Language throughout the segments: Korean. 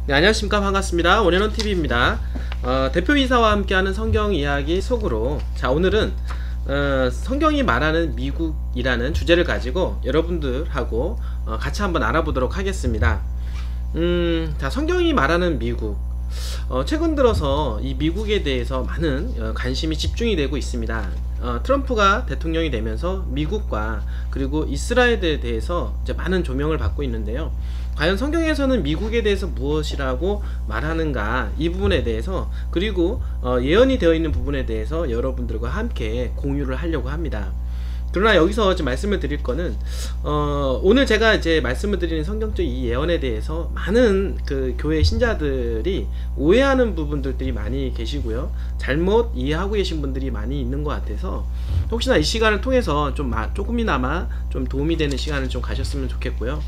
네, 안녕하십니까. 반갑습니다. 원현원TV입니다. 대표이사와 함께하는 성경 이야기 속으로, 자, 오늘은 성경이 말하는 미국이라는 주제를 가지고 여러분들하고 같이 한번 알아보도록 하겠습니다. 자, 성경이 말하는 미국, 최근 들어서 이 미국에 대해서 많은 관심이 집중이 되고 있습니다. 트럼프가 대통령이 되면서 미국과 그리고 이스라엘에 대해서 이제 많은 조명을 받고 있는데요. 과연 성경에서는 미국에 대해서 무엇이라고 말하는가, 이 부분에 대해서, 그리고 예언이 되어 있는 부분에 대해서 여러분들과 함께 공유를 하려고 합니다. 그러나 여기서 지금 말씀을 드릴 거는, 오늘 제가 이제 말씀을 드리는 성경적 이 예언에 대해서 많은 그 교회 신자들이 오해하는 부분들이 많이 계시고요, 잘못 이해하고 계신 분들이 많이 있는 것 같아서 혹시나 이 시간을 통해서 조금이나마 좀 도움이 되는 시간을 좀 가셨으면 좋겠고요.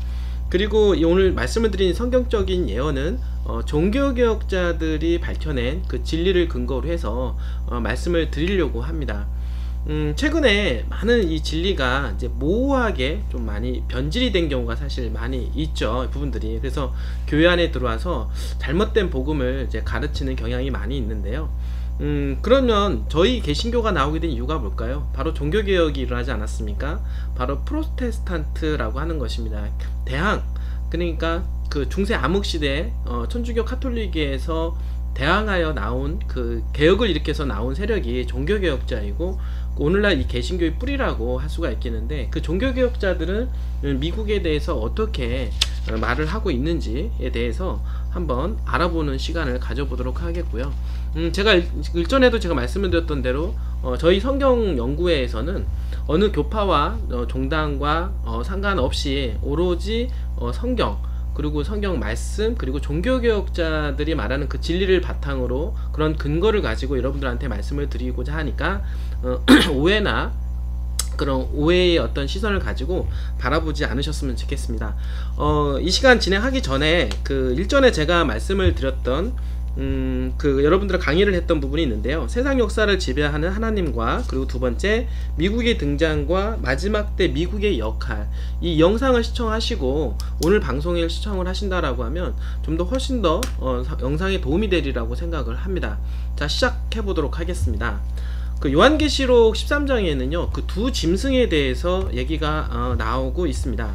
그리고 오늘 말씀을 드린 성경적인 예언은 종교개혁자들이 밝혀낸 그 진리를 근거로 해서 말씀을 드리려고 합니다. 최근에 많은 이 진리가 이제 모호하게 좀 많이 변질이 된 경우가 사실 많이 있죠, 부분들이. 그래서 교회 안에 들어와서 잘못된 복음을 이제 가르치는 경향이 많이 있는데요. 그러면 저희 개신교가 나오게 된 이유가 뭘까요? 바로 종교개혁이 일어나지 않았습니까? 바로 프로테스탄트라고 하는 것입니다. 대항, 그러니까 그 중세 암흑시대 천주교 카톨릭에서 대항하여 나온 그 개혁을 일으켜서 나온 세력이 종교개혁자이고, 오늘날 이 개신교의 뿌리라고 할 수가 있겠는데, 그 종교개혁자들은 미국에 대해서 어떻게 말을 하고 있는지에 대해서 한번 알아보는 시간을 가져보도록 하겠고요. 제가 일전에도 제가 말씀을 드렸던 대로 저희 성경 연구회에서는 어느 교파와 종단과 상관없이 오로지 성경, 그리고 성경 말씀, 그리고 종교개혁자들이 말하는 그 진리를 바탕으로 그런 근거를 가지고 여러분들한테 말씀을 드리고자 하니까 오해나 그런 오해의 어떤 시선을 가지고 바라보지 않으셨으면 좋겠습니다. 이 시간 진행하기 전에 그 일전에 제가 말씀을 드렸던 그 여러분들 강의를 했던 부분이 있는데요. 세상 역사를 지배하는 하나님과, 그리고 두 번째 미국의 등장과 마지막 때 미국의 역할, 이 영상을 시청하시고 오늘 방송을 시청을 하신다라고 하면 좀 더 훨씬 더 영상에 도움이 되리라고 생각을 합니다. 자, 시작해 보도록 하겠습니다. 그 요한계시록 13장에는요 그 두 짐승에 대해서 얘기가 나오고 있습니다.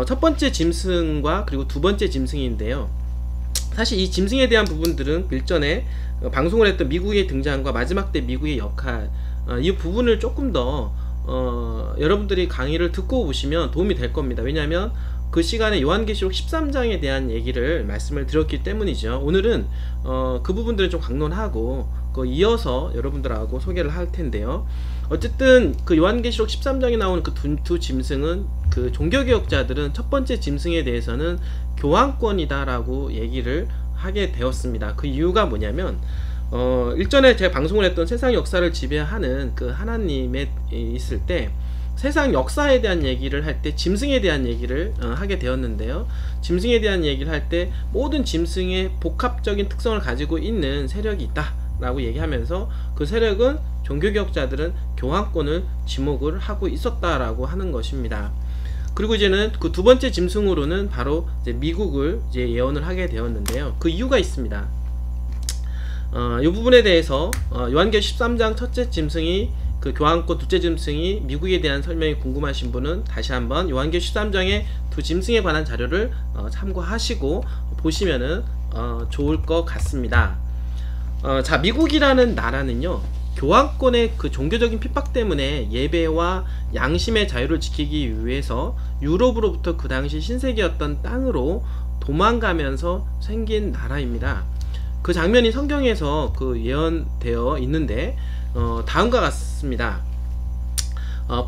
첫 번째 짐승과 그리고 두 번째 짐승인데요, 사실 이 짐승에 대한 부분들은 일전에 방송을 했던 미국의 등장과 마지막 때 미국의 역할, 이 부분을 조금 더 여러분들이 강의를 듣고 보시면 도움이 될 겁니다. 왜냐하면 그 시간에 요한계시록 13장에 대한 얘기를 말씀을 드렸기 때문이죠. 오늘은 그 부분들을 좀 강론하고 이어서 여러분들하고 소개를 할 텐데요. 어쨌든 그 요한계시록 13장에 나오는 그 두 짐승은, 그 종교개혁자들은 첫 번째 짐승에 대해서는 교황권이다 라고 얘기를 하게 되었습니다. 그 이유가 뭐냐면 일전에 제가 방송을 했던 세상 역사를 지배하는 그 하나님에 있을 때 세상 역사에 대한 얘기를 할 때 짐승에 대한 얘기를 하게 되었는데요. 짐승에 대한 얘기를 할 때 모든 짐승의 복합적인 특성을 가지고 있는 세력이 있다 라고 얘기하면서, 그 세력은 종교개혁자들은 교황권을 지목을 하고 있었다라고 하는 것입니다. 그리고 이제는 그 두 번째 짐승으로는 바로 이제 미국을 이제 예언을 하게 되었는데요. 그 이유가 있습니다. 이 부분에 대해서 요한계시록 13장 첫째 짐승이 그 교황권, 둘째 짐승이 미국에 대한 설명이 궁금하신 분은 다시 한번 요한계시록 13장의 두 짐승에 관한 자료를 참고하시고 보시면은 좋을 것 같습니다. 자, 미국이라는 나라는요 교황권의 그 종교적인 핍박 때문에 예배와 양심의 자유를 지키기 위해서 유럽으로부터 그 당시 신세계였던 땅으로 도망가면서 생긴 나라입니다. 그 장면이 성경에서 그 예언되어 있는데 다음과 같습니다.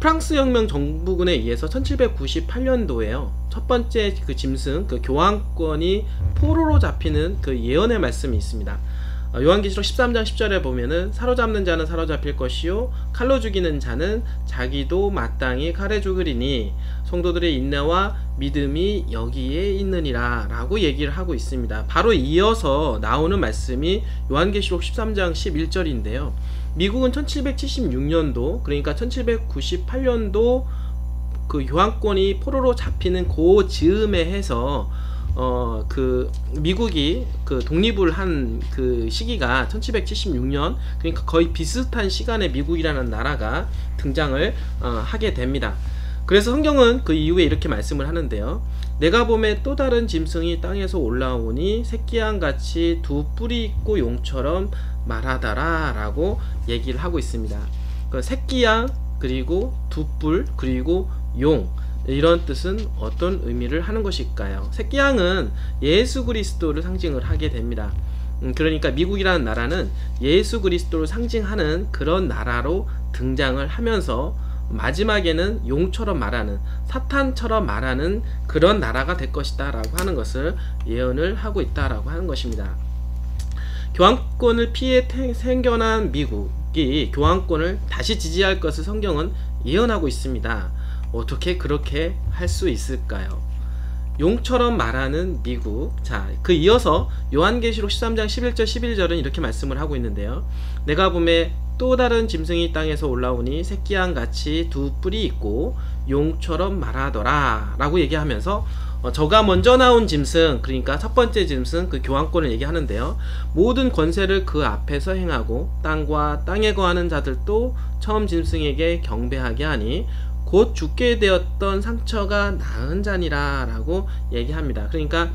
프랑스 혁명 정부군에 의해서 1798년도에요 첫 번째 그 짐승, 그 교황권이 포로로 잡히는 그 예언의 말씀이 있습니다. 요한계시록 13장 10절에 보면은 사로잡는 자는 사로잡힐 것이요 칼로 죽이는 자는 자기도 마땅히 칼에 죽으리니 성도들의 인내와 믿음이 여기에 있느니라 라고 얘기를 하고 있습니다. 바로 이어서 나오는 말씀이 요한계시록 13장 11절인데요 미국은 1776년도, 그러니까 1798년도 그 교황권이 포로로 잡히는 그 즈음에 해서 그 미국이 그 독립을 한 그 시기가 1776년, 그러니까 거의 비슷한 시간에 미국이라는 나라가 등장을 하게 됩니다. 그래서 성경은 그 이후에 이렇게 말씀을 하는데요. 내가 봄에 또 다른 짐승이 땅에서 올라오니 새끼양같이 두 뿔이 있고 용처럼 말하더라 라고 얘기를 하고 있습니다. 그 새끼양, 그리고 두 뿔, 그리고 용, 이런 뜻은 어떤 의미를 하는 것일까요? 새끼양은 예수 그리스도를 상징을 하게 됩니다. 그러니까 미국이라는 나라는 예수 그리스도를 상징하는 그런 나라로 등장을 하면서 마지막에는 용처럼 말하는, 사탄처럼 말하는 그런 나라가 될 것이다 라고 하는 것을 예언을 하고 있다라고 하는 것입니다. 교황권을 피해 생겨난 미국이 교황권을 다시 지지할 것을 성경은 예언하고 있습니다. 어떻게 그렇게 할 수 있을까요? 용처럼 말하는 미국. 자, 그 이어서 요한계시록 13장 11절 11절은 이렇게 말씀을 하고 있는데요. 내가 봄에 또 다른 짐승이 땅에서 올라오니 새끼양같이 두 뿔이 있고 용처럼 말하더라 라고 얘기하면서 저가 먼저 나온 짐승, 그러니까 첫 번째 짐승, 그 교황권을 얘기하는데요. 모든 권세를 그 앞에서 행하고 땅과 땅에 거하는 자들도 처음 짐승에게 경배하게 하니 곧 죽게 되었던 상처가 나은 자니라 라고 얘기합니다. 그러니까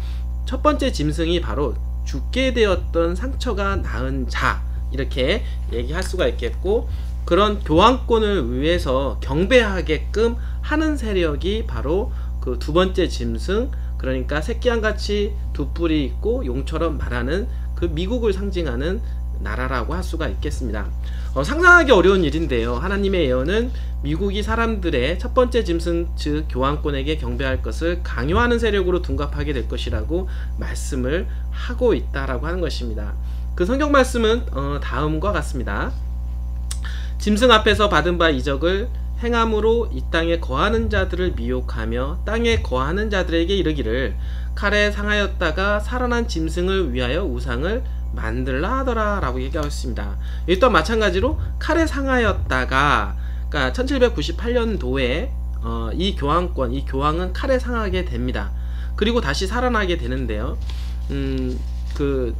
첫 번째 짐승이 바로 죽게 되었던 상처가 나은 자, 이렇게 얘기할 수가 있겠고, 그런 교황권을 위해서 경배하게끔 하는 세력이 바로 그 두 번째 짐승, 그러니까 새끼양같이 두 뿔이 있고 용처럼 말하는 그 미국을 상징하는 나라라고 할 수가 있겠습니다. 상상하기 어려운 일인데요. 하나님의 예언은 미국이 사람들의 첫 번째 짐승, 즉 교황권에게 경배할 것을 강요하는 세력으로 둔갑하게 될 것이라고 말씀을 하고 있다라고 하는 것입니다. 그 성경 말씀은 다음과 같습니다. 짐승 앞에서 받은 바 이적을 행함으로 이 땅에 거하는 자들을 미혹하며 땅에 거하는 자들에게 이르기를 칼에 상하였다가 살아난 짐승을 위하여 우상을 만들라 하더라 라고 얘기하고 있습니다. 이 또한 마찬가지로 칼에 상하였다가, 그러니까 1798년도에 이 교황권, 이 교황은 칼에 상하게 됩니다. 그리고 다시 살아나게 되는데요. 그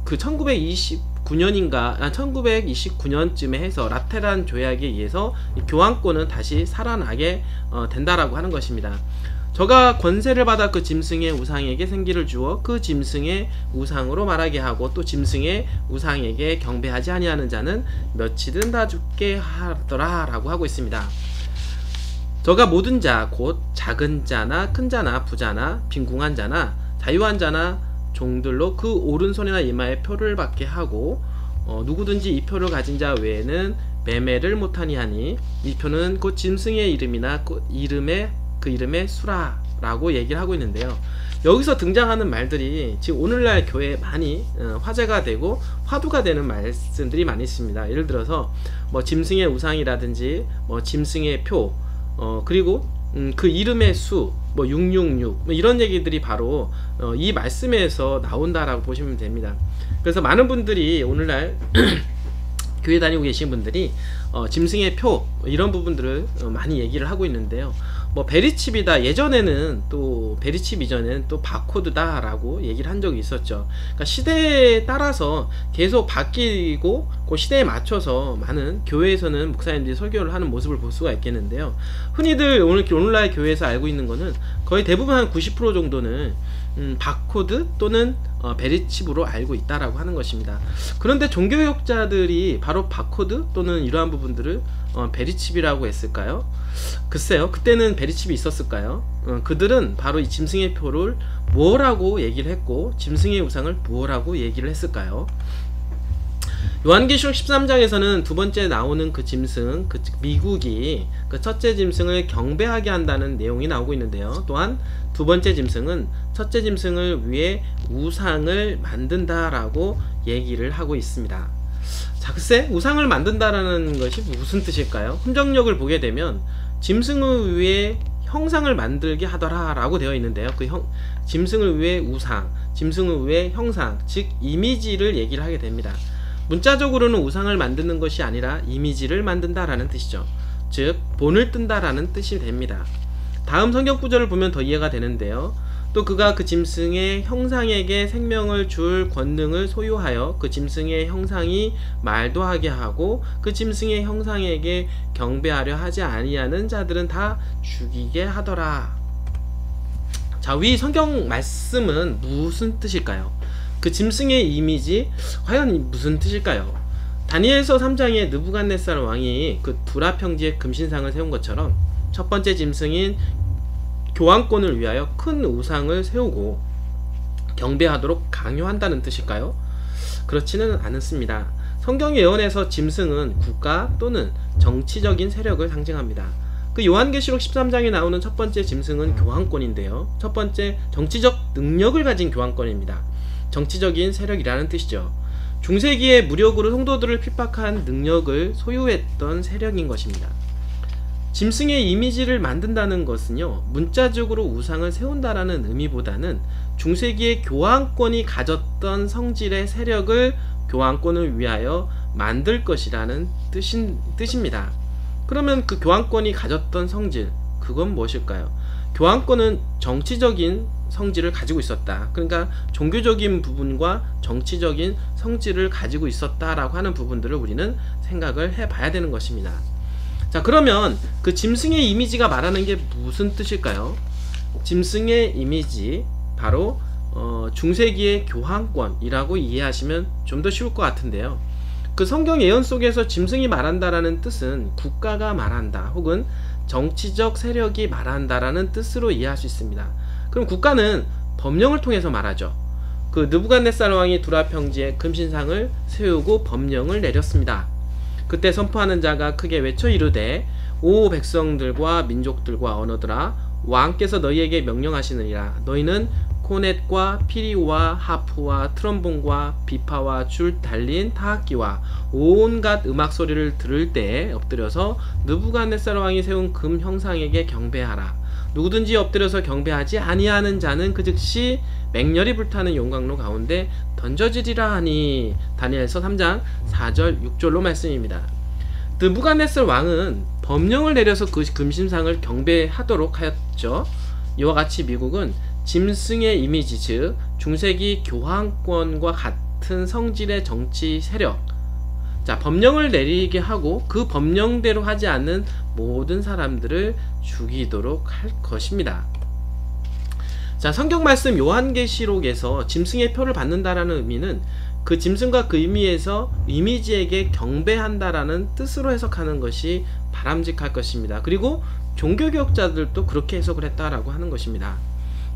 1929년인가 1929년쯤에 해서 라테란 조약에 의해서 교황권은 다시 살아나게 된다라고 하는 것입니다. 저가 권세를 받아 그 짐승의 우상에게 생기를 주어 그 짐승의 우상으로 말하게 하고 또 짐승의 우상에게 경배하지 아니하는 자는 몇이든 다 죽게 하더라 라고 하고 있습니다. 저가 모든 자, 곧 작은 자나 큰 자나 부자나 빈궁한 자나 자유한 자나 종들로 그 오른손이나 이마에 표를 받게 하고 누구든지 이 표를 가진 자 외에는 매매를 못하니 하니 이 표는 곧 짐승의 이름이나 그 이름의 수라라고 얘기를 하고 있는데요. 여기서 등장하는 말들이 지금 오늘날 교회에 많이 화제가 되고 화두가 되는 말씀들이 많이 있습니다. 예를 들어서 뭐 짐승의 우상이라든지 뭐 짐승의 표, 그리고 그 이름의 수, 뭐 666, 뭐 이런 얘기들이 바로 이 말씀에서 나온다라고 보시면 됩니다. 그래서 많은 분들이 오늘날 교회 다니고 계신 분들이 짐승의 표 이런 부분들을 많이 얘기를 하고 있는데요. 뭐 베리칩이다, 예전에는 또 베리칩 이전에는 또 바코드다 라고 얘기를 한 적이 있었죠. 그러니까 시대에 따라서 계속 바뀌고 그 시대에 맞춰서 많은 교회에서는 목사님들이 설교를 하는 모습을 볼 수가 있겠는데요. 흔히들 오늘날 교회에서 알고 있는 거는 거의 대부분 한 90% 정도는 바코드 또는 베리칩으로 알고 있다라고 하는 것입니다. 그런데 종교개혁자들이 바로 바코드 또는 이러한 부분들을 베리칩이라고 했을까요? 글쎄요, 그때는 베리칩이 있었을까요? 그들은 바로 이 짐승의 표를 뭐라고 얘기를 했고 짐승의 우상을 뭐라고 얘기를 했을까요? 요한계시록 13장에서는 두 번째 나오는 그 짐승, 그 미국이 그 첫째 짐승을 경배하게 한다는 내용이 나오고 있는데요. 또한 두 번째 짐승은 첫째 짐승을 위해 우상을 만든다라고 얘기를 하고 있습니다. 자, 글쎄 우상을 만든다라는 것이 무슨 뜻일까요? 흔적력을 보게 되면 짐승을 위해 형상을 만들게 하더라 라고 되어 있는데요. 그 짐승을 위해 우상, 짐승을 위해 형상, 즉 이미지를 얘기를 하게 됩니다. 문자적으로는 우상을 만드는 것이 아니라 이미지를 만든다라는 뜻이죠. 즉 본을 뜬다라는 뜻이 됩니다. 다음 성경 구절을 보면 더 이해가 되는데요. 또 그가 그 짐승의 형상에게 생명을 줄 권능을 소유하여 그 짐승의 형상이 말도 하게 하고 그 짐승의 형상에게 경배하려 하지 아니하는 자들은 다 죽이게 하더라. 자, 위 성경 말씀은 무슨 뜻일까요? 그 짐승의 이미지 과연 무슨 뜻일까요? 다니엘서 3장에 느부갓네살 왕이 그 두라 평지에 금신상을 세운 것처럼 첫 번째 짐승인 교황권을 위하여 큰 우상을 세우고 경배하도록 강요한다는 뜻일까요? 그렇지는 않습니다. 성경 예언에서 짐승은 국가 또는 정치적인 세력을 상징합니다. 그 요한계시록 13장에 나오는 첫 번째 짐승은 교황권인데요. 첫 번째 정치적 능력을 가진 교황권입니다. 정치적인 세력이라는 뜻이죠. 중세기에 무력으로 성도들을 핍박한 능력을 소유했던 세력인 것입니다. 짐승의 이미지를 만든다는 것은요, 문자적으로 우상을 세운다라는 의미보다는 중세기의 교황권이 가졌던 성질의 세력을 교황권을 위하여 만들 것이라는 뜻입니다. 그러면 그 교황권이 가졌던 성질, 그건 무엇일까요? 교황권은 정치적인 성질을 가지고 있었다. 그러니까 종교적인 부분과 정치적인 성질을 가지고 있었다라고 하는 부분들을 우리는 생각을 해봐야 되는 것입니다. 자, 그러면 그 짐승의 이미지가 말하는 게 무슨 뜻일까요? 짐승의 이미지, 바로 중세기의 교황권이라고 이해하시면 좀 더 쉬울 것 같은데요. 그 성경 예언 속에서 짐승이 말한다라는 뜻은 국가가 말한다 혹은 정치적 세력이 말한다라는 뜻으로 이해할 수 있습니다. 그럼 국가는 법령을 통해서 말하죠. 그 느부갓네살 왕이 두라 평지에 금신상을 세우고 법령을 내렸습니다. 그때 선포하는 자가 크게 외쳐 이르되 오 백성들과 민족들과 언어들아 왕께서 너희에게 명령하시느니라. 너희는 코넷과 피리와 하프와 트럼본과 비파와 줄 달린 타악기와 온갖 음악 소리를 들을 때에 엎드려서 느부갓네살 왕이 세운 금 형상에게 경배하라. 누구든지 엎드려서 경배하지 아니하는 자는 그 즉시 맹렬히 불타는 용광로 가운데 던져지리라 하니. 다니엘서 3장 4절 6절로 말씀입니다. 느부갓네살 왕은 법령을 내려서 그 금신상을 경배하도록 하였죠. 이와 같이 미국은 짐승의 이미지, 즉 중세기 교황권과 같은 성질의 정치 세력, 자, 법령을 내리게 하고 그 법령대로 하지 않는 모든 사람들을 죽이도록 할 것입니다. 자, 성경 말씀 요한계시록에서 짐승의 표를 받는다라는 의미는 그 짐승과 그 이미지에게 경배한다라는 뜻으로 해석하는 것이 바람직할 것입니다. 그리고 종교개혁자들도 그렇게 해석을 했다라고 하는 것입니다.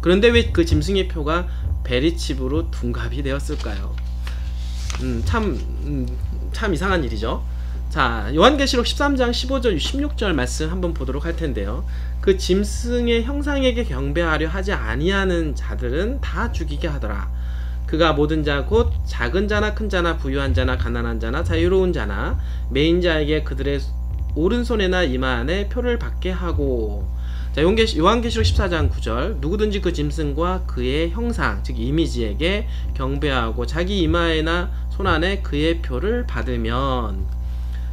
그런데 왜 그 짐승의 표가 베리칩으로 둔갑이 되었을까요? 참 이상한 일이죠. 자, 요한계시록 13장 15절 16절 말씀 한번 보도록 할 텐데요. 그 짐승의 형상에게 경배하려 하지 아니하는 자들은 다 죽이게 하더라. 그가 모든 자 곧 작은 자나 큰 자나 부유한 자나 가난한 자나 자유로운 자나 매인 자에게 그들의 오른손에나 이마 안에 표를 받게 하고. 자, 요한계시록 14장 9절 누구든지 그 짐승과 그의 형상 즉 이미지에게 경배하고 자기 이마에나 손안에 그의 표를 받으면.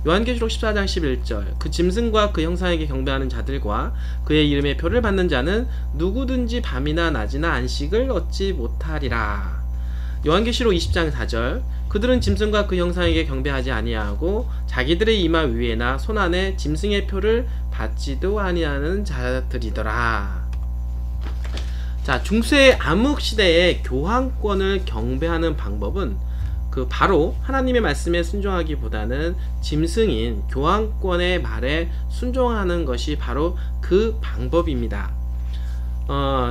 요한계시록 14장 11절 그 짐승과 그 형상에게 경배하는 자들과 그의 이름의 표를 받는 자는 누구든지 밤이나 낮이나 안식을 얻지 못하리라. 요한계시록 20장 4절 그들은 짐승과 그 형상에게 경배하지 아니하고 자기들의 이마 위에나 손안에 짐승의 표를 받지도 아니하는 자들이더라. 자, 중세 암흑시대의 교황권을 경배하는 방법은 그 바로 하나님의 말씀에 순종하기보다는 짐승인 교황권의 말에 순종하는 것이 바로 그 방법입니다.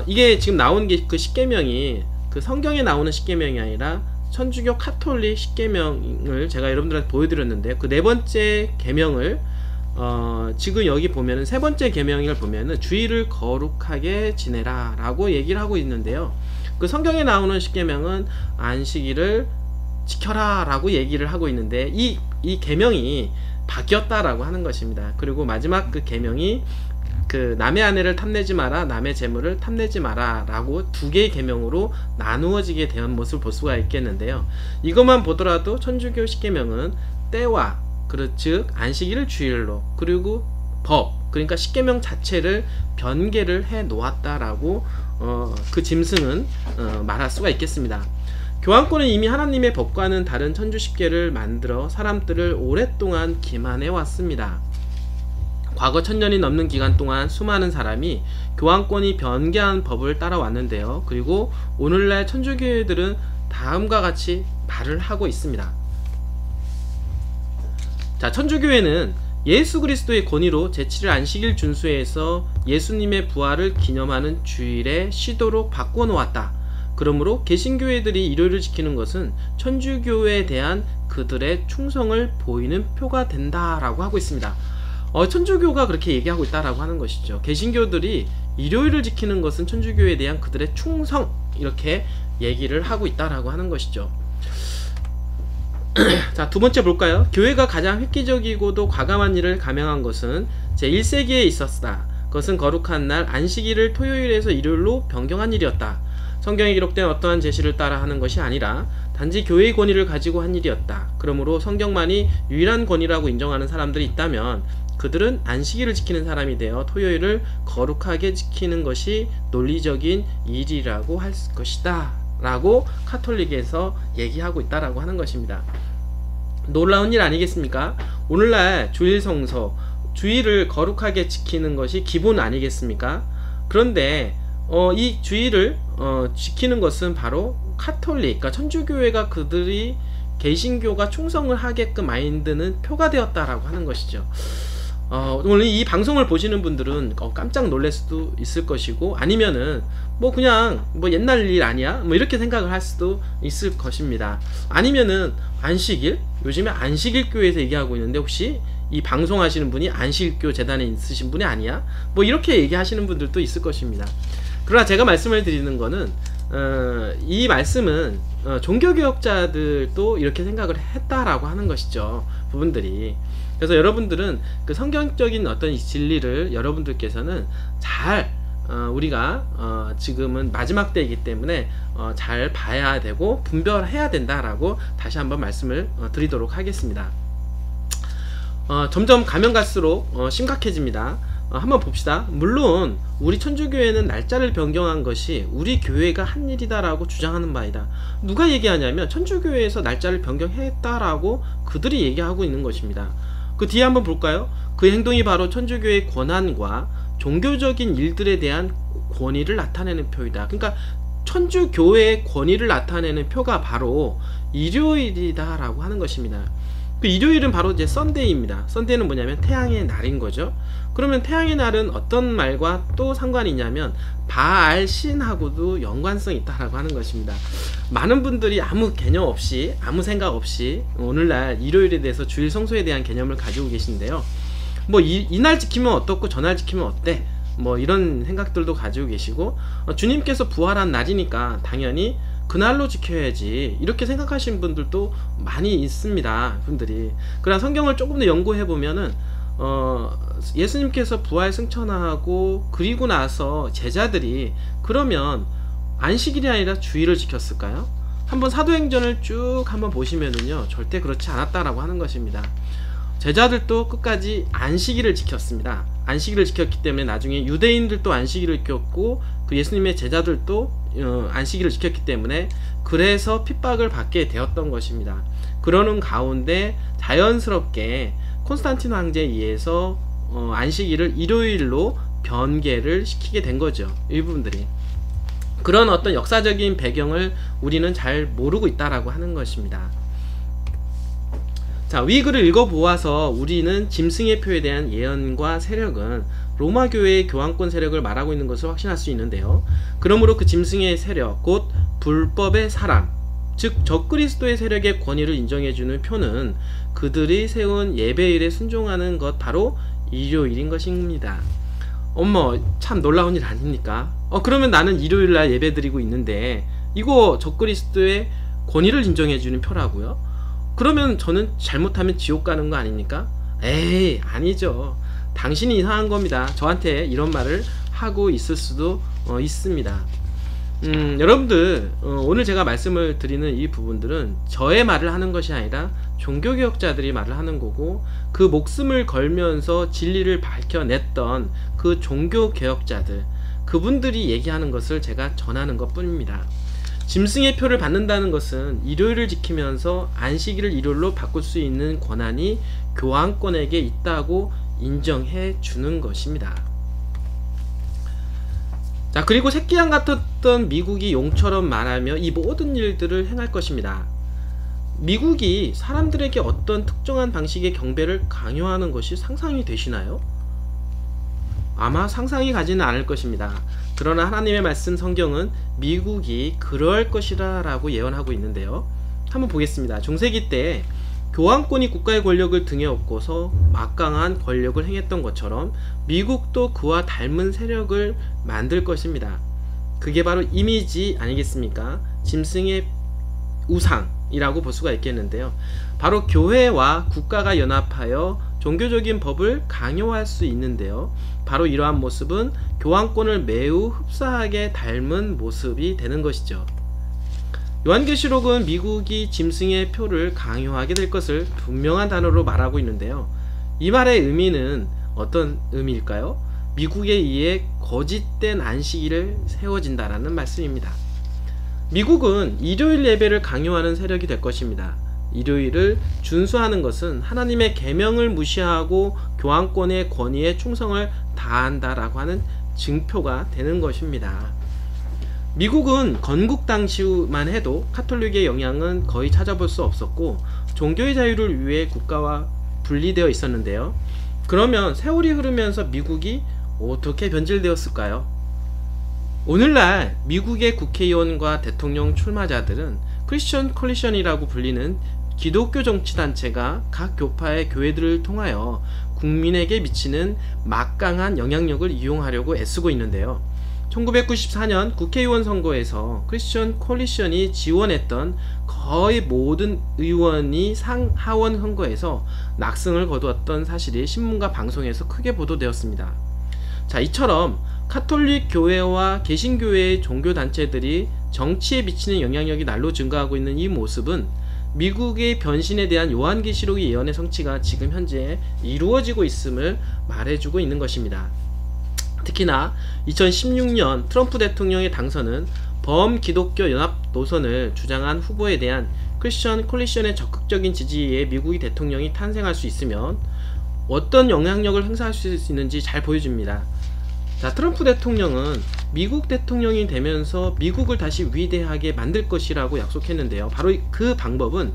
이게 지금 나온 게 그 십계명이 그 성경에 나오는 십계명이 아니라 천주교 카톨릭 십계명을 제가 여러분들한테 보여드렸는데요. 그 네 번째 계명을 지금 여기 보면은 세 번째 계명을 보면은 주일을 거룩하게 지내라 라고 얘기를 하고 있는데요. 그 성경에 나오는 십계명은 안식일을 지켜라 라고 얘기를 하고 있는데 이 계명이 바뀌었다라고 하는 것입니다. 그리고 마지막 그 계명이 그 남의 아내를 탐내지 마라, 남의 재물을 탐내지 마라 라고 두 개의 계명으로 나누어지게 된 모습을 볼 수가 있겠는데요. 이것만 보더라도 천주교 십계명은 때와 즉 안식일을 주일로 그리고 법, 그러니까 십계명 자체를 변개를 해 놓았다라고 그 짐승은 말할 수가 있겠습니다. 교황권은 이미 하나님의 법과는 다른 천주 십계를 만들어 사람들을 오랫동안 기만해 왔습니다. 과거 1000년이 넘는 기간 동안 수많은 사람이 교황권이 변개한 법을 따라왔는데요. 그리고 오늘날 천주교회들은 다음과 같이 말을 하고 있습니다. 자, 천주교회는 예수 그리스도의 권위로 제7일 안식일 준수해서 예수님의 부활을 기념하는 주일에 쉬도록 바꿔놓았다. 그러므로 개신교회들이 일요일을 지키는 것은 천주교회에 대한 그들의 충성을 보이는 표가 된다라고 하고 있습니다. 천주교가 그렇게 얘기하고 있다라고 하는 것이죠. 개신교들이 일요일을 지키는 것은 천주교회에 대한 그들의 충성, 이렇게 얘기를 하고 있다라고 하는 것이죠. 자, 두 번째 볼까요? 교회가 가장 획기적이고도 과감한 일을 감행한 것은 제1세기에 있었다. 그것은 거룩한 날 안식일을 토요일에서 일요일로 변경한 일이었다. 성경에 기록된 어떠한 제시를 따라 하는 것이 아니라 단지 교회의 권위를 가지고 한 일이었다. 그러므로 성경만이 유일한 권위라고 인정하는 사람들이 있다면 그들은 안식일을 지키는 사람이 되어 토요일을 거룩하게 지키는 것이 논리적인 일이라고 할 것이다 라고 카톨릭에서 얘기하고 있다라고 하는 것입니다. 놀라운 일 아니겠습니까? 오늘날 주일 성서, 주일을 거룩하게 지키는 것이 기본 아니겠습니까? 그런데 이 주일을 지키는 것은 바로 카톨릭, 그러니까 천주교회가 그들이 개신교가 충성을 하게끔 만드는 표가 되었다라고 하는 것이죠. 오늘 이 방송을 보시는 분들은 깜짝 놀랄 수도 있을 것이고, 아니면은 그냥 옛날 일 아니야? 이렇게 생각을 할 수도 있을 것입니다. 아니면은 안식일? 요즘에 안식일 교회에서 얘기하고 있는데 혹시 이 방송하시는 분이 안식일교 재단에 있으신 분이 아니야? 이렇게 얘기하시는 분들도 있을 것입니다. 그러나 제가 말씀을 드리는 거는 이 말씀은 종교개혁자들도 이렇게 생각을 했다라고 하는 것이죠. 부분들이. 그래서 여러분들은 그 성경적인 어떤 진리를 여러분들께서는 잘 우리가 지금은 마지막 때이기 때문에 잘 봐야 되고 분별해야 된다라고 다시 한번 말씀을 드리도록 하겠습니다. 점점 가면 갈수록 심각해집니다. 한번 봅시다. 물론 우리 천주교회는 날짜를 변경한 것이 우리 교회가 한 일이다라고 주장하는 바이다. 누가 얘기하냐면 천주교회에서 날짜를 변경했다라고 그들이 얘기하고 있는 것입니다. 그 뒤에 한번 볼까요? 그 행동이 바로 천주교의 권한과 종교적인 일들에 대한 권위를 나타내는 표이다. 그러니까 천주교회의 권위를 나타내는 표가 바로 일요일이다 라고 하는 것입니다. 그 일요일은 바로 이제 썬데이입니다. 썬데이는 뭐냐면 태양의 날인 거죠. 그러면 태양의 날은 어떤 말과 또 상관이 있냐면 바알 신하고도 연관성이 있다라고 하는 것입니다. 많은 분들이 아무 개념 없이, 아무 생각 없이 오늘날 일요일에 대해서 주일 성소에 대한 개념을 가지고 계신데요. 이날 지키면 어떻고 저날 지키면 어때? 이런 생각들도 가지고 계시고, 주님께서 부활한 날이니까 당연히 그날로 지켜야지, 이렇게 생각하시는 분들도 많이 있습니다. 분들이. 그러나 성경을 조금 더 연구해 보면은 예수님께서 부활 승천하고 그리고 나서 제자들이 그러면 안식일이 아니라 주일을 지켰을까요? 한번 사도행전을 쭉 한번 보시면은요, 절대 그렇지 않았다라고 하는 것입니다. 제자들도 끝까지 안식일을 지켰습니다. 안식일을 지켰기 때문에 나중에 유대인들도 안식일을 지켰고 그 예수님의 제자들도 안식일을 지켰기 때문에 그래서 핍박을 받게 되었던 것입니다. 그러는 가운데 자연스럽게 콘스탄틴 황제에 의해서 안식일을 일요일로 변개를 시키게 된 거죠. 일부분들이. 그런 어떤 역사적인 배경을 우리는 잘 모르고 있다라고 하는 것입니다. 자, 위 글을 읽어보아서 우리는 짐승의 표에 대한 예언과 세력은 로마 교회의 교황권 세력을 말하고 있는 것을 확신할 수 있는데요. 그러므로 그 짐승의 세력, 곧 불법의 사람, 즉 적그리스도의 세력의 권위를 인정해주는 표는 그들이 세운 예배일에 순종하는 것, 바로 일요일인 것입니다. 참 놀라운 일 아닙니까? 그러면 나는 일요일날 예배드리고 있는데 이거 적그리스도의 권위를 인정해주는 표라고요? 그러면 저는 잘못하면 지옥 가는 거 아닙니까? 에이, 아니죠. 당신이 이상한 겁니다. 저한테 이런 말을 하고 있을 수도 있습니다. 여러분들, 오늘 제가 말씀을 드리는 이 부분들은 저의 말을 하는 것이 아니라 종교개혁자들이 말을 하는 거고, 그 목숨을 걸면서 진리를 밝혀냈던 그 종교개혁자들, 그분들이 얘기하는 것을 제가 전하는 것 뿐입니다. 짐승의 표를 받는다는 것은 일요일을 지키면서 안식일을 일요일로 바꿀 수 있는 권한이 교황권에게 있다고 인정해 주는 것입니다. 자, 그리고 새끼양 같았던 미국이 용처럼 말하며 이 모든 일들을 행할 것입니다. 미국이 사람들에게 어떤 특정한 방식의 경배를 강요하는 것이 상상이 되시나요? 아마 상상이 가지는 않을 것입니다. 그러나 하나님의 말씀 성경은 미국이 그럴 것이라 라고 예언하고 있는데요. 한번 보겠습니다. 중세기 때 교황권이 국가의 권력을 등에 업고서 막강한 권력을 행했던 것처럼 미국도 그와 닮은 세력을 만들 것입니다. 그게 바로 이미지 아니겠습니까? 짐승의 우상이라고 볼 수가 있겠는데요. 바로 교회와 국가가 연합하여 종교적인 법을 강요할 수 있는데요. 바로 이러한 모습은 교황권을 매우 흡사하게 닮은 모습이 되는 것이죠. 요한계시록은 미국이 짐승의 표를 강요하게 될 것을 분명한 단어로 말하고 있는데요. 이 말의 의미는 어떤 의미일까요? 미국에 의해 거짓된 안식일을 세워진다라는 말씀입니다. 미국은 일요일 예배를 강요하는 세력이 될 것입니다. 일요일을 준수하는 것은 하나님의 계명을 무시하고 교황권의 권위에 충성을 다한다라고 하는 증표가 되는 것입니다. 미국은 건국 당시만 해도 카톨릭의 영향은 거의 찾아볼 수 없었고 종교의 자유를 위해 국가와 분리되어 있었는데요. 그러면 세월이 흐르면서 미국이 어떻게 변질되었을까요? 오늘날 미국의 국회의원과 대통령 출마자들은 크리스천 콜리션이라고 불리는 기독교 정치단체가 각 교파의 교회들을 통하여 국민에게 미치는 막강한 영향력을 이용하려고 애쓰고 있는데요. 1994년 국회의원 선거에서 크리스천 콜리션이 지원했던 거의 모든 의원이 상하원 선거에서 낙승을 거두었던 사실이 신문과 방송에서 크게 보도되었습니다. 자, 이처럼 카톨릭 교회와 개신교회의 종교단체들이 정치에 미치는 영향력이 날로 증가하고 있는 이 모습은 미국의 변신에 대한 요한계시록의 예언의 성취가 지금 현재 이루어지고 있음을 말해주고 있는 것입니다. 특히나 2016년 트럼프 대통령의 당선은 범기독교 연합 노선을 주장한 후보에 대한 크리스천 콜리션의 적극적인 지지에 미국의 대통령이 탄생할 수 있으면 어떤 영향력을 행사할 수 있는지 잘 보여줍니다. 자, 트럼프 대통령은 미국 대통령이 되면서 미국을 다시 위대하게 만들 것이라고 약속했는데요. 바로 그 방법은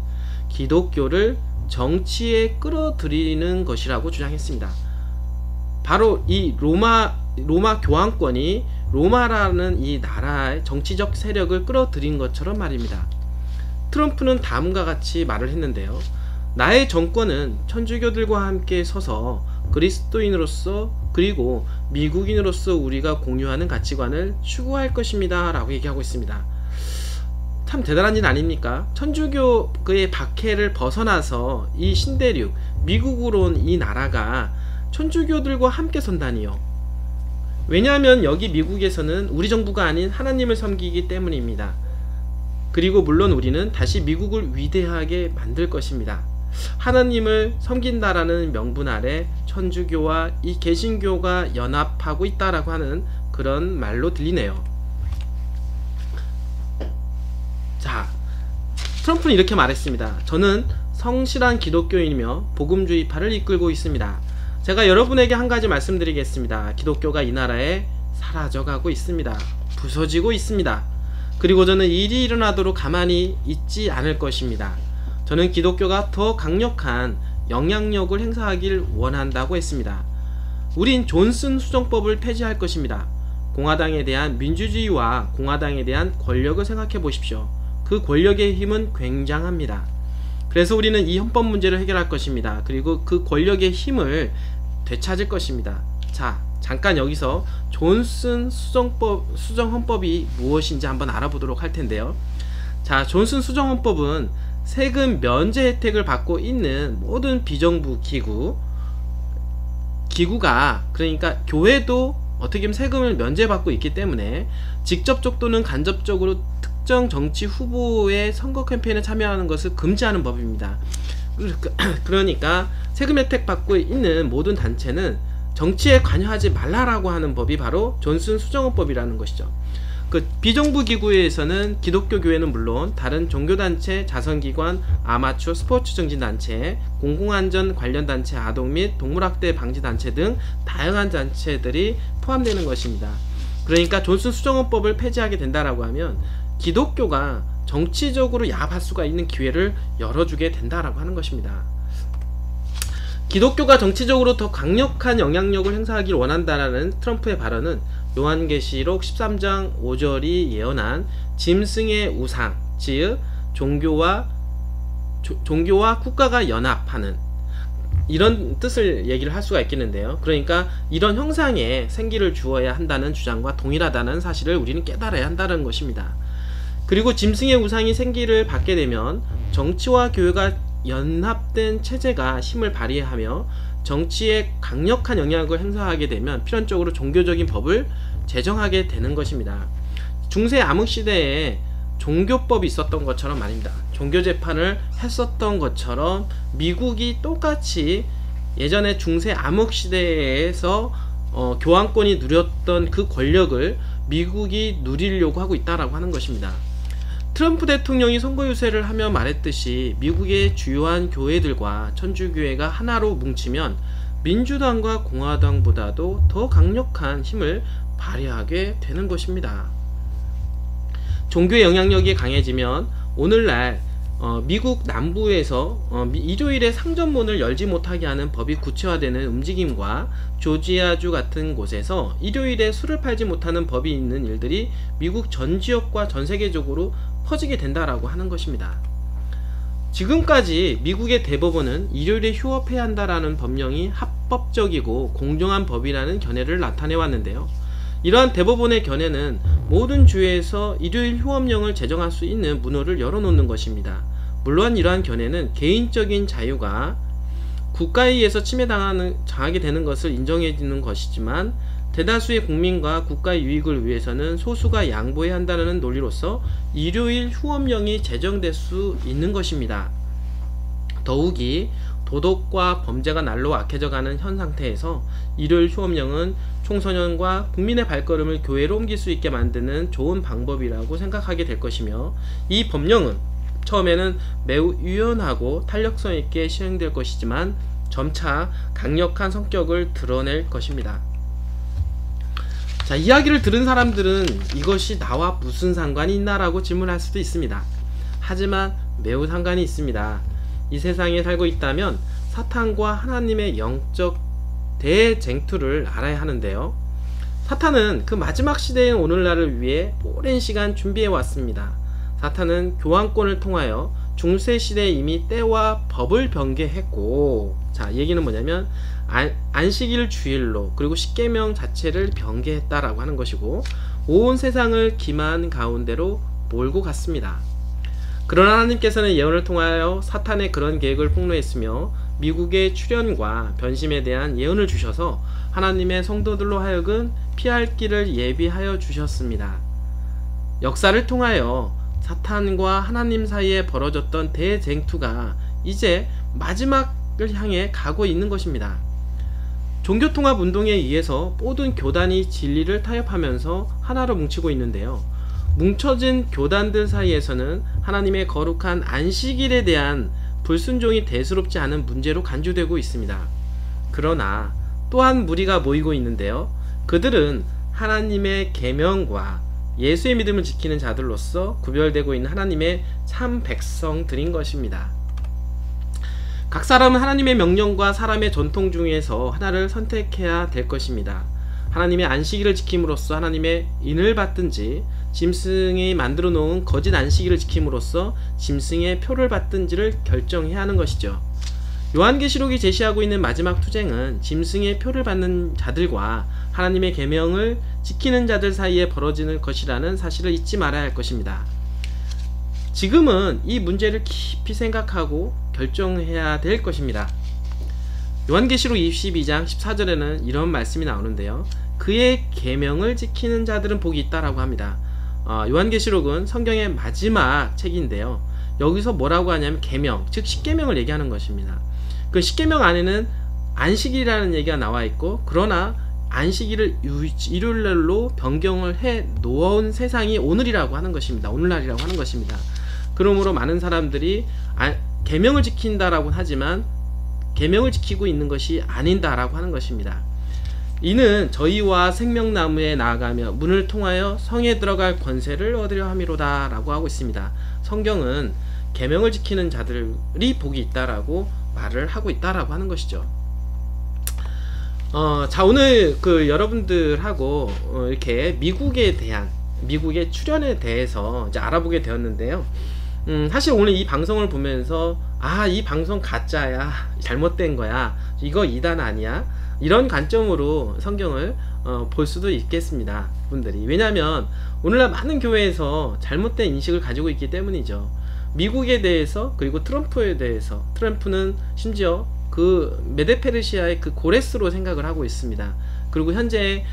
기독교를 정치에 끌어들이는 것이라고 주장했습니다. 바로 이 로마 교황권이 로마라는 이 나라의 정치적 세력을 끌어들인 것처럼 말입니다. 트럼프는 다음과 같이 말을 했는데요. 나의 정권은 천주교들과 함께 서서 그리스도인으로서 그리고 미국인으로서 우리가 공유하는 가치관을 추구할 것입니다 라고 얘기하고 있습니다. 참 대단한 일 아닙니까? 천주교의 박해를 벗어나서 이 신대륙 미국으로 온 이 나라가 천주교들과 함께 선다니요. 왜냐하면 여기 미국에서는 우리 정부가 아닌 하나님을 섬기기 때문입니다. 그리고 물론 우리는 다시 미국을 위대하게 만들 것입니다. 하나님을 섬긴다라는 명분 아래 천주교와 이 개신교가 연합하고 있다라고 하는 그런 말로 들리네요. 자, 트럼프는 이렇게 말했습니다. 저는 성실한 기독교인이며 복음주의파를 이끌고 있습니다. 제가 여러분에게 한 가지 말씀드리겠습니다. 기독교가 이 나라에 사라져가고 있습니다. 부서지고 있습니다. 그리고 저는 일이 일어나도록 가만히 있지 않을 것입니다. 저는 기독교가 더 강력한 영향력을 행사하길 원한다고 했습니다. 우린 존슨 수정법을 폐지할 것입니다. 공화당에 대한 민주주의와 공화당에 대한 권력을 생각해 보십시오. 그 권력의 힘은 굉장합니다. 그래서 우리는 이 헌법 문제를 해결할 것입니다. 그리고 그 권력의 힘을 되찾을 것입니다. 자, 잠깐 여기서 존슨 수정헌법이 무엇인지 한번 알아보도록 할 텐데요. 자, 존슨 수정헌법은 세금 면제 혜택을 받고 있는 모든 비정부 기구가 그러니까 교회도 어떻게 보면 세금을 면제받고 있기 때문에 직접적 또는 간접적으로 특정 정치 후보의 선거 캠페인에 참여하는 것을 금지하는 법입니다. 그러니까 세금 혜택 받고 있는 모든 단체는 정치에 관여하지 말라라고 하는 법이 바로 존슨 수정헌법이라는 것이죠. 그 비정부 기구에서는 기독교 교회는 물론 다른 종교단체, 자선기관, 아마추어 스포츠 증진단체, 공공안전 관련 단체, 아동 및 동물학대 방지 단체 등 다양한 단체들이 포함되는 것입니다. 그러니까 존슨 수정헌법을 폐지하게 된다라고 하면 기독교가 정치적으로 야합할 수가 있는 기회를 열어주게 된다라고 하는 것입니다. 기독교가 정치적으로 더 강력한 영향력을 행사하길 원한다라는 트럼프의 발언은 요한계시록 13장 5절이 예언한 짐승의 우상, 즉 종교와 국가가 연합하는 이런 뜻을 얘기를 할 수가 있겠는데요. 그러니까 이런 형상에 생기를 주어야 한다는 주장과 동일하다는 사실을 우리는 깨달아야 한다는 것입니다. 그리고 짐승의 우상이 생기를 받게 되면 정치와 교회가 연합된 체제가 힘을 발휘하며 정치에 강력한 영향을 행사하게 되면 필연적으로 종교적인 법을 제정하게 되는 것입니다. 중세 암흑시대에 종교법이 있었던 것처럼 말입니다. 종교재판을 했었던 것처럼 미국이 똑같이 예전에 중세 암흑시대에서 교황권이 누렸던 그 권력을 미국이 누리려고 하고 있다라고 하는 것입니다. 트럼프 대통령이 선거 유세를 하며 말했듯이 미국의 주요한 교회들과 천주교회가 하나로 뭉치면 민주당과 공화당보다도 더 강력한 힘을 발휘하게 되는 것입니다. 종교의 영향력이 강해지면 오늘날 미국 남부에서 일요일에 상점문을 열지 못하게 하는 법이 구체화되는 움직임과 조지아주 같은 곳에서 일요일에 술을 팔지 못하는 법이 있는 일들이 미국 전 지역과 전 세계적으로 퍼지게 된다라고 하는 것입니다. 지금까지 미국의 대법원은 일요일에 휴업해야 한다라는 법령이 합법적이고 공정한 법이라는 견해를 나타내 왔는데요. 이러한 대법원의 견해는 모든 주에서 일요일 휴업령을 제정할 수 있는 문호를 열어놓는 것입니다. 물론 이러한 견해는 개인적인 자유가 국가에 의해서 침해당하게 되는 것을 인정해주는 것이지만 대다수의 국민과 국가의 유익을 위해서는 소수가 양보해야 한다는 논리로서 일요일 휴업령이 제정될 수 있는 것입니다. 더욱이 도덕과 범죄가 날로 악해져가는 현 상태에서 일요일 휴업령은 청소년과 국민의 발걸음을 교회로 옮길 수 있게 만드는 좋은 방법이라고 생각하게 될 것이며, 이 법령은 처음에는 매우 유연하고 탄력성 있게 시행될 것이지만 점차 강력한 성격을 드러낼 것입니다. 자, 이야기를 들은 사람들은 이것이 나와 무슨 상관이 있나라고 질문할 수도 있습니다. 하지만 매우 상관이 있습니다. 이 세상에 살고 있다면 사탄과 하나님의 영적 대쟁투를 알아야 하는데요. 사탄은 그 마지막 시대인 오늘날을 위해 오랜 시간 준비해 왔습니다. 사탄은 교황권을 통하여 중세시대에 이미 때와 법을 변개했고, 자, 얘기는 뭐냐면 안식일 주일로 그리고 십계명 자체를 변개했다라고 하는 것이고, 온 세상을 기만 가운데로 몰고 갔습니다. 그러나 하나님께서는 예언을 통하여 사탄의 그런 계획을 폭로했으며 미국의 출현과 변심에 대한 예언을 주셔서 하나님의 성도들로 하여금 피할 길을 예비하여 주셨습니다. 역사를 통하여 사탄과 하나님 사이에 벌어졌던 대쟁투가 이제 마지막을 향해 가고 있는 것입니다. 종교통합운동에 의해서 모든 교단이 진리를 타협하면서 하나로 뭉치고 있는데요. 뭉쳐진 교단들 사이에서는 하나님의 거룩한 안식일에 대한 불순종이 대수롭지 않은 문제로 간주되고 있습니다. 그러나 또한 무리가 모이고 있는데요. 그들은 하나님의 계명과 예수의 믿음을 지키는 자들로서 구별되고 있는 하나님의 참 백성들인 것입니다. 각 사람은 하나님의 명령과 사람의 전통 중에서 하나를 선택해야 될 것입니다. 하나님의 안식일을 지킴으로써 하나님의 인을 받든지, 짐승이 만들어 놓은 거짓 안식일을 지킴으로써 짐승의 표를 받든지를 결정해야 하는 것이죠. 요한계시록이 제시하고 있는 마지막 투쟁은 짐승의 표를 받는 자들과 하나님의 계명을 지키는 자들 사이에 벌어지는 것이라는 사실을 잊지 말아야 할 것입니다. 지금은 이 문제를 깊이 생각하고 결정해야 될 것입니다. 요한계시록 22장 14절에는 이런 말씀이 나오는데요. 그의 계명을 지키는 자들은 복이 있다라고 합니다. 요한계시록은 성경의 마지막 책인데요. 여기서 뭐라고 하냐면 계명, 즉 십계명을 얘기하는 것입니다. 그 십계명 안에는 안식일이라는 얘기가 나와 있고, 그러나 안식일을 일요일날로 변경을 해 놓은 세상이 오늘이라고 하는 것입니다. 오늘날이라고 하는 것입니다. 그러므로 많은 사람들이 계명을 지킨다라고 하지만 계명을 지키고 있는 것이 아닌다라고 하는 것입니다. 이는 저희와 생명나무에 나아가며 문을 통하여 성에 들어갈 권세를 얻으려 함이로다 라고 하고 있습니다. 성경은 계명을 지키는 자들이 복이 있다라고 말을 하고 있다라고 하는 것이죠. 자, 오늘 여러분들하고 이렇게 미국의 출현에 대해서 이제 알아보게 되었는데요. 사실 오늘 이 방송을 보면서 이 방송 가짜야, 잘못된 거야, 이거 이단 아니야, 이런 관점으로 성경을 볼 수도 있겠습니다, 분들이. 왜냐하면 오늘날 많은 교회에서 잘못된 인식을 가지고 있기 때문이죠. 미국에 대해서, 그리고 트럼프에 대해서, 트럼프는 심지어 메데페르시아의 고레스로 생각을 하고 있습니다. 그리고 현재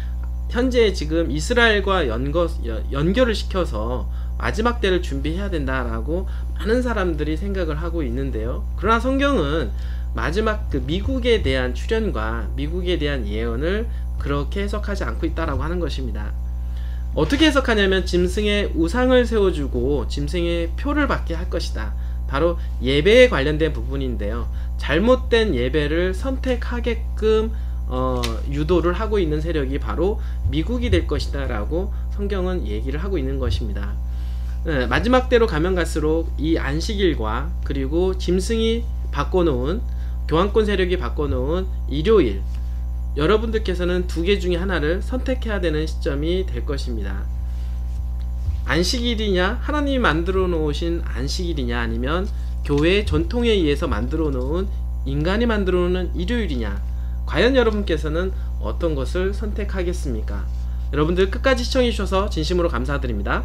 지금 이스라엘과 연결을 시켜서 마지막 때를 준비해야 된다라고 많은 사람들이 생각을 하고 있는데요. 그러나 성경은 마지막 미국에 대한 출현과 미국에 대한 예언을 그렇게 해석하지 않고 있다라고 하는 것입니다. 어떻게 해석하냐면 짐승의 우상을 세워주고 짐승의 표를 받게 할 것이다. 바로 예배에 관련된 부분인데요. 잘못된 예배를 선택하게끔 유도를 하고 있는 세력이 바로 미국이 될 것이다 라고 성경은 얘기를 하고 있는 것입니다. 마지막 때로 가면 갈수록 이 안식일과 그리고 짐승이 바꿔놓은, 교환권 세력이 바꿔놓은 일요일, 여러분들께서는 두 개 중에 하나를 선택해야 되는 시점이 될 것입니다. 안식일이냐, 하나님이 만들어 놓으신 안식일이냐, 아니면 교회의 전통에 의해서 만들어 놓은, 인간이 만들어 놓은 일요일이냐, 과연 여러분께서는 어떤 것을 선택하겠습니까? 여러분들 끝까지 시청해 주셔서 진심으로 감사드립니다.